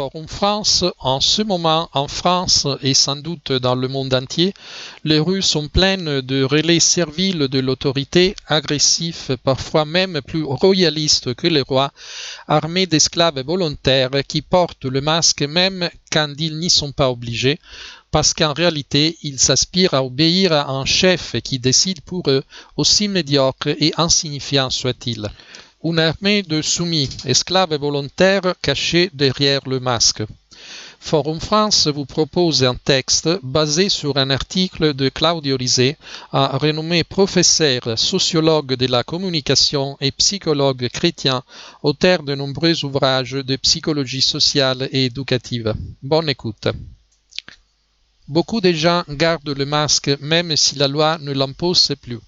Forum France, en ce moment en France et sans doute dans le monde entier, les rues sont pleines de relais serviles de l'autorité, agressifs, parfois même plus royalistes que les rois, armés d'esclaves volontaires qui portent le masque même quand ils n'y sont pas obligés, parce qu'en réalité, ils s'aspirent à obéir à un chef qui décide pour eux, aussi médiocre et insignifiant soit-il. Une armée de soumis, esclaves volontaires cachés derrière le masque. Forum France vous propose un texte basé sur un article de Claudio Risé, un renommé professeur, sociologue de la communication et psychologue chrétien, auteur de nombreux ouvrages de psychologie sociale et éducative. Bonne écoute. Beaucoup de gens gardent le masque même si la loi ne l'impose plus.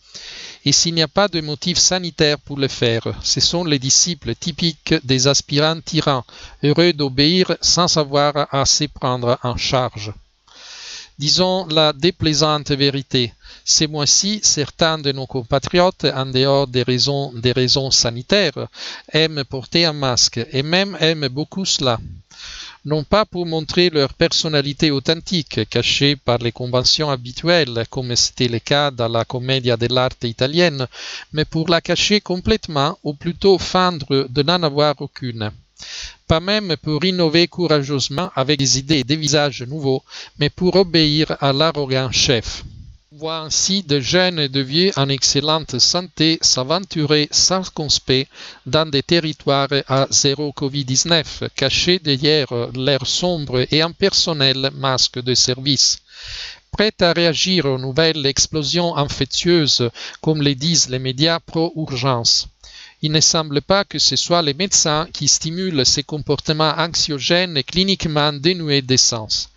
Et s'il n'y a pas de motif sanitaire pour le faire, ce sont les disciples typiques des aspirants tyrans, heureux d'obéir sans savoir à se prendre en charge. Disons la déplaisante vérité. Ces mois-ci, certains de nos compatriotes, en dehors des raisons sanitaires, aiment porter un masque et même aiment beaucoup cela. Non pas pour montrer leur personnalité authentique, cachée par les conventions habituelles, comme c'était le cas dans la commedia dell'arte italienne, mais pour la cacher complètement, ou plutôt feindre de n'en avoir aucune. Pas même pour innover courageusement avec des idées et des visages nouveaux, mais pour obéir à l'arrogant chef. On voit ainsi de jeunes et de vieux en excellente santé s'aventurer circonspects dans des territoires à zéro Covid-19, cachés derrière leur sombre et impersonnel masque de service. Prêts à réagir aux nouvelles explosions infectieuses, comme le disent les médias pro-urgence. Il ne semble pas que ce soit les médecins qui stimulent ces comportements anxiogènes et cliniquement dénués d'essence.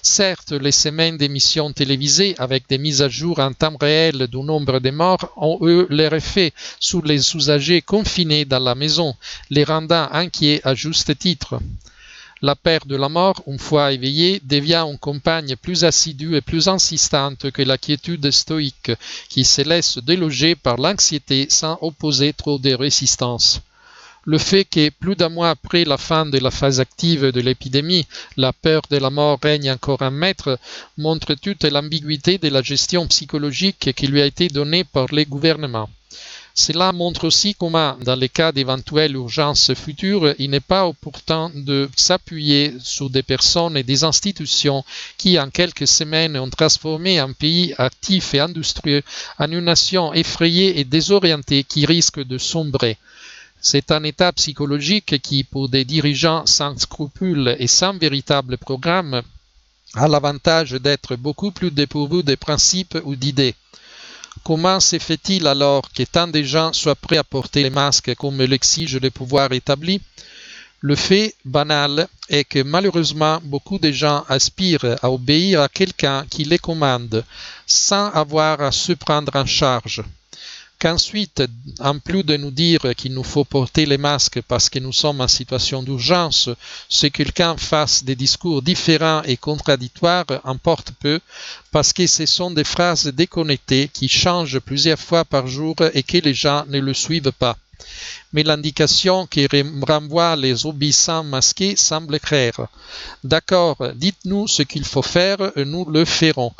Certes, les semaines d'émissions télévisées avec des mises à jour en temps réel du nombre de morts ont eu leur effet sur les usagers confinés dans la maison, les rendant inquiets à juste titre. La peur de la mort, une fois éveillée, devient une compagne plus assidue et plus insistante que la quiétude stoïque, qui se laisse déloger par l'anxiété sans opposer trop de résistance. Le fait que, plus d'un mois après la fin de la phase active de l'épidémie, la peur de la mort règne encore un maître, montre toute l'ambiguïté de la gestion psychologique qui lui a été donnée par les gouvernements. Cela montre aussi comment, dans les cas d'éventuelles urgences futures, il n'est pas opportun de s'appuyer sur des personnes et des institutions qui, en quelques semaines, ont transformé un pays actif et industrieux en une nation effrayée et désorientée qui risque de sombrer. C'est un état psychologique qui, pour des dirigeants sans scrupules et sans véritable programme, a l'avantage d'être beaucoup plus dépourvu de principes ou d'idées. Comment se fait-il alors que tant de gens soient prêts à porter les masques comme l'exige le pouvoir établi? Le fait banal est que malheureusement beaucoup de gens aspirent à obéir à quelqu'un qui les commande, sans avoir à se prendre en charge. Qu'ensuite, en plus de nous dire qu'il nous faut porter les masques parce que nous sommes en situation d'urgence, que quelqu'un fasse des discours différents et contradictoires importe peu, parce que ce sont des phrases déconnectées qui changent plusieurs fois par jour et que les gens ne le suivent pas. Mais l'indication qui renvoie les obéissants masqués semble claire. D'accord, dites-nous ce qu'il faut faire et nous le ferons.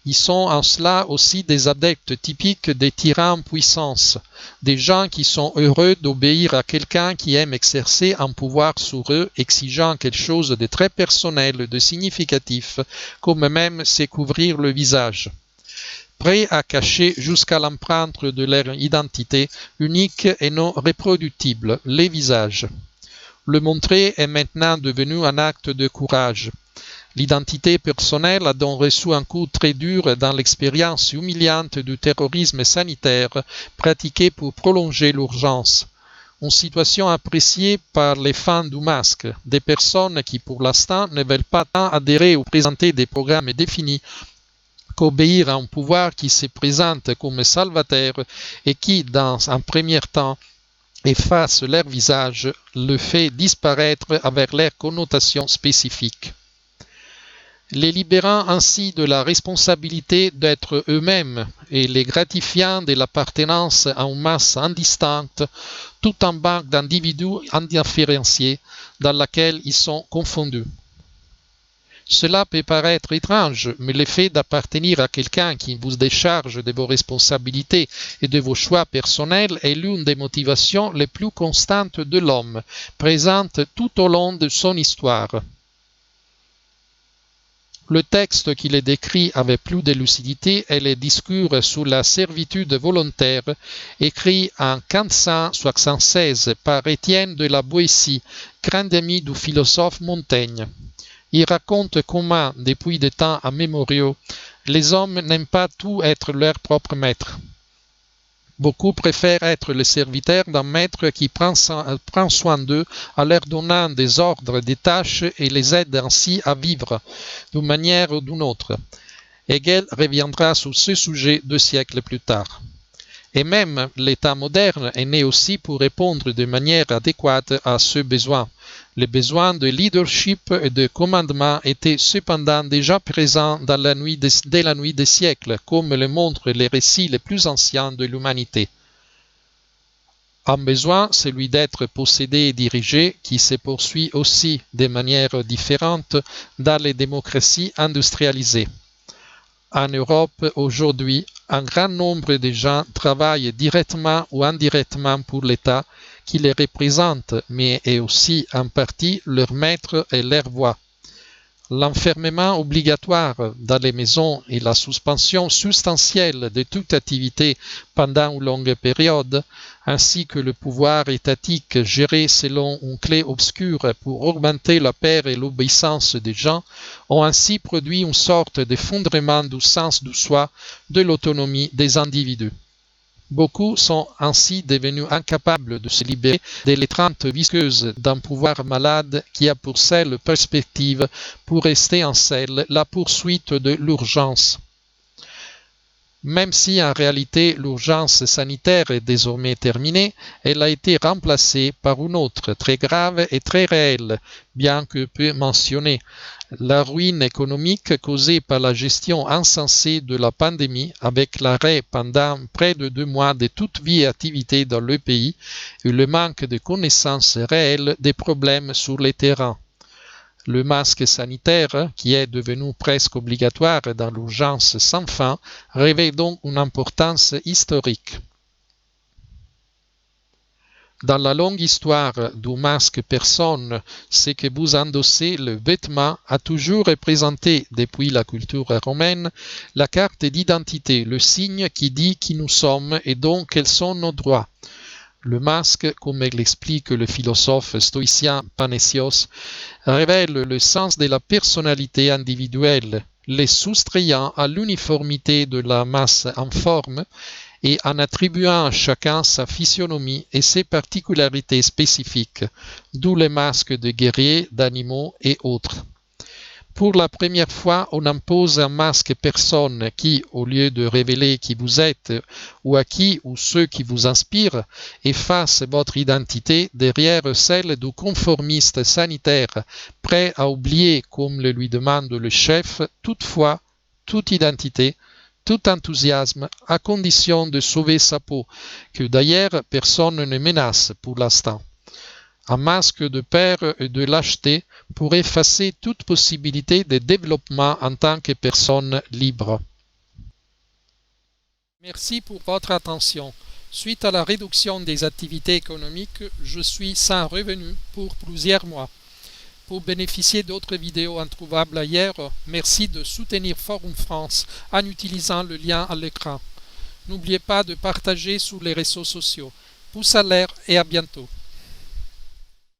Ils sont en cela aussi des adeptes typiques des tyrans en puissance, des gens qui sont heureux d'obéir à quelqu'un qui aime exercer un pouvoir sur eux, exigeant quelque chose de très personnel, de significatif, comme même se couvrir le visage. Prêts à cacher jusqu'à l'empreinte de leur identité unique et non reproductible, les visages. Le montrer est maintenant devenu un acte de courage. L'identité personnelle a donc reçu un coup très dur dans l'expérience humiliante du terrorisme sanitaire pratiqué pour prolonger l'urgence. Une situation appréciée par les fans du masque, des personnes qui pour l'instant ne veulent pas tant adhérer ou présenter des programmes définis qu'obéir à un pouvoir qui se présente comme salvateur et qui, dans un premier temps, efface leur visage, le fait disparaître avec leurs connotations spécifiques. les libérant ainsi de la responsabilité d'être eux-mêmes et les gratifiant de l'appartenance à une masse indistincte, tout en banque d'individus indifférenciés dans laquelle ils sont confondus. Cela peut paraître étrange, mais le fait d'appartenir à quelqu'un qui vous décharge de vos responsabilités et de vos choix personnels est l'une des motivations les plus constantes de l'homme, présente tout au long de son histoire. Le texte qui les décrit avec plus de lucidité est le discours sur la servitude volontaire, écrit en 1576 par Étienne de la Boétie, grand ami du philosophe Montaigne. Il raconte comment, depuis des temps immémoriaux, les hommes n'aiment pas tout être leur propre maître. Beaucoup préfèrent être le serviteur d'un maître qui prend soin d'eux en leur donnant des ordres, des tâches et les aide ainsi à vivre d'une manière ou d'une autre. Hegel reviendra sur ce sujet 2 siècles plus tard. Et même l'État moderne est né aussi pour répondre de manière adéquate à ce besoin. Le besoin de leadership et de commandement était cependant déjà présent dès la nuit des siècles, comme le montrent les récits les plus anciens de l'humanité. Un besoin, celui d'être possédé et dirigé, qui se poursuit aussi de manière différente dans les démocraties industrialisées. En Europe, aujourd'hui, un grand nombre de gens travaillent directement ou indirectement pour l'État qui les représente, mais est aussi en partie leur maître et leur voix. L'enfermement obligatoire dans les maisons et la suspension substantielle de toute activité pendant une longue période, ainsi que le pouvoir étatique géré selon une clé obscure pour augmenter la peur et l'obéissance des gens, ont ainsi produit une sorte d'effondrement du sens du soi, de l'autonomie des individus. Beaucoup sont ainsi devenus incapables de se libérer de l'étreinte visqueuse d'un pouvoir malade qui a pour seule perspective, pour rester en selle, la poursuite de l'urgence. Même si en réalité l'urgence sanitaire est désormais terminée, elle a été remplacée par une autre très grave et très réelle, bien que peu mentionnée, la ruine économique causée par la gestion insensée de la pandémie avec l'arrêt pendant près de 2 mois de toute vie et activité dans le pays et le manque de connaissances réelles des problèmes sur le terrain. Le masque sanitaire, qui est devenu presque obligatoire dans l'urgence sans fin, revêt donc une importance historique. Dans la longue histoire du masque personne, ce que vous endossez, le vêtement, a toujours représenté, depuis la culture romaine, la carte d'identité, le signe qui dit qui nous sommes et donc quels sont nos droits. Le masque, comme l'explique le philosophe stoïcien Panésios, révèle le sens de la personnalité individuelle, les soustrayant à l'uniformité de la masse informe et en attribuant à chacun sa physionomie et ses particularités spécifiques, d'où les masques de guerriers, d'animaux et autres. Pour la première fois, on impose un masque personne qui, au lieu de révéler qui vous êtes ou à qui ou ceux qui vous inspirent, efface votre identité derrière celle du conformiste sanitaire, prêt à oublier, comme le lui demande le chef, toute foi, toute identité, tout enthousiasme, à condition de sauver sa peau, que d'ailleurs personne ne menace pour l'instant. Un masque de peur et de lâcheté pour effacer toute possibilité de développement en tant que personne libre. Merci pour votre attention. Suite à la réduction des activités économiques, je suis sans revenu pour plusieurs mois. Pour bénéficier d'autres vidéos introuvables ailleurs, merci de soutenir Forum France en utilisant le lien à l'écran. N'oubliez pas de partager sur les réseaux sociaux. Pouce à l'air et à bientôt.